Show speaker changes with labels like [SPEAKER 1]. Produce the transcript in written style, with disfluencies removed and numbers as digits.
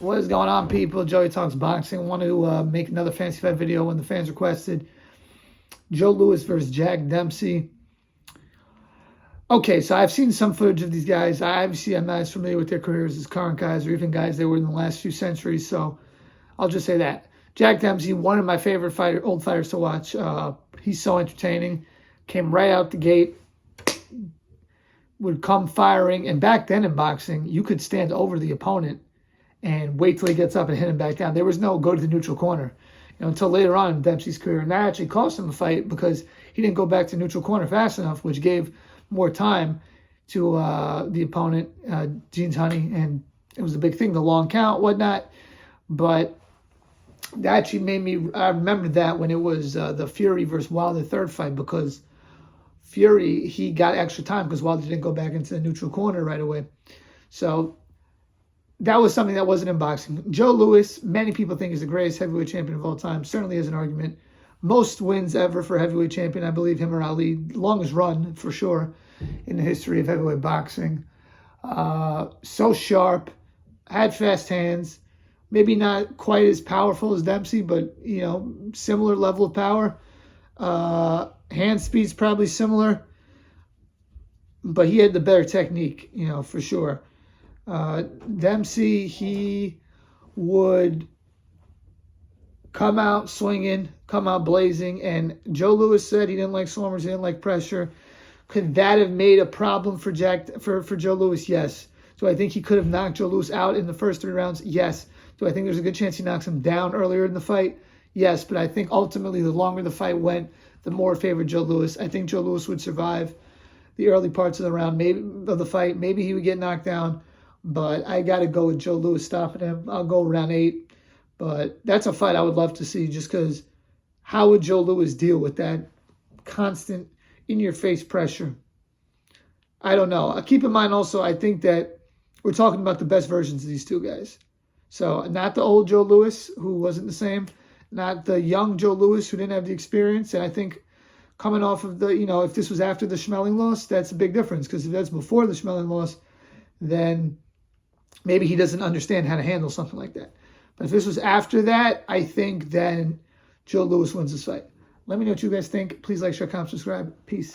[SPEAKER 1] What is going on, people? Joey Talks Boxing. I want to make another fantasy fight video when the fans requested. Joe Louis versus Jack Dempsey. Okay, so I've seen some footage of these guys. Obviously, I'm not as familiar with their careers as current guys or even guys they were in the last few centuries, so I'll just say that. Jack Dempsey, one of my favorite old fighters to watch. He's so entertaining. Came right out the gate. Would come firing. And back then in boxing, you could stand over the opponent and wait till he gets up and hit him back down. There was no go to the neutral corner, until later on in Dempsey's career. And that actually cost him a fight because he didn't go back to neutral corner fast enough, which gave more time to the opponent, Jeans Honey. And it was a big thing, the long count, whatnot. But that actually made me, I remember that when it was the Fury versus Wilder third fight, because Fury, he got extra time because Wilder didn't go back into the neutral corner right away. So that was something that wasn't in boxing. Joe Louis, many people think is the greatest heavyweight champion of all time. Certainly has an argument. Most wins ever for heavyweight champion, I believe him or Ali. Longest run, for sure, in the history of heavyweight boxing. So sharp, had fast hands. Maybe not quite as powerful as Dempsey, but, similar level of power. Hand speed's probably similar. But he had the better technique, for sure. Dempsey, he would come out swinging, come out blazing, and Joe Louis said he didn't like slummers, he didn't like pressure. Could that have made a problem for Joe Louis? Yes. Do I think he could have knocked Joe Louis out in the first 3 rounds? Yes. Do I think there's a good chance he knocks him down earlier in the fight? Yes, but I think ultimately the longer the fight went, the more it favored Joe Louis. I think Joe Louis would survive the early parts of the round, maybe of the fight. Maybe he would get knocked down. But I got to go with Joe Louis stopping him. I'll go round 8. But that's a fight I would love to see, just because how would Joe Louis deal with that constant in-your-face pressure? I don't know. Keep in mind also, I think that we're talking about the best versions of these two guys. So not the old Joe Louis, who wasn't the same. Not the young Joe Louis, who didn't have the experience. And I think coming off of the, if this was after the Schmeling loss, that's a big difference. Because if that's before the Schmeling loss, then maybe he doesn't understand how to handle something like that. But if this was after that, I think then Joe Louis wins this fight. Let me know what you guys think. Please like, share, comment, subscribe. Peace.